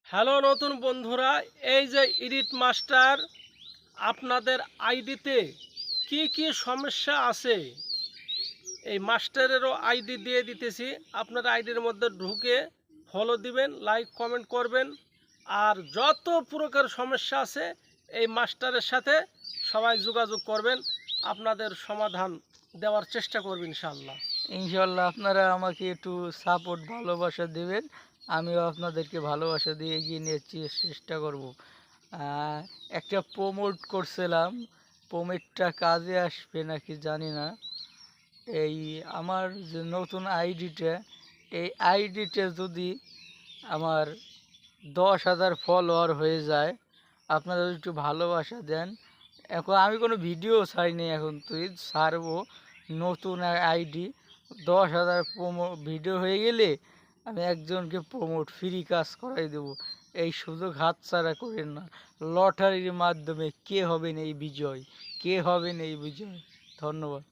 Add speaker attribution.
Speaker 1: Hello নতুন বন্ধুরা, এই যে এডিট মাস্টার আপনাদের আইডিতে কি কি সমস্যা আছে এই মাস্টারেরও আইডি দিয়ে দিতেছি। আপনার আইডির মধ্যে ঢুকে ফলো দিবেন, লাইক কমেন্ট করবেন। আর যত প্রকার সমস্যা আছে এই মাস্টারের সাথে সবাই যোগাযোগ করবেন, আপনাদের সমাধান দেওয়ার চেষ্টা করবেন ইনশাআল্লাহ।
Speaker 2: ইনশাল্লাহ আপনারা আমাকে একটু সাপোর্ট ভালোবাসা দেবেন। আমিও আপনাদেরকে ভালোবাসা দিয়ে এগিয়ে নিয়ে চেষ্টা করব। আহ, একটা প্রমোট করছিলাম, প্রমোটটা কাজে আসবে নাকি জানি না। এই আমার যে নতুন আইডিটা, এই আইডিটা যদি আমার 10,000 ফলোয়ার হয়ে যায়, আপনারা যদি একটু ভালোবাসা দেন। এখন আমি কোনো ভিডিও ছাড়িনি, এখন তুই ছাড়বো নতুন আইডি। 10,000 ভিডিও হয়ে গেলে আমি একজনকে প্রমোট ফ্রি কাজ করাই দেবো। এই সুযোগ হাতছাড়া করেন না। লটারির মাধ্যমে কে হবেন এই বিজয়, কে হবেন এই বিজয়। ধন্যবাদ।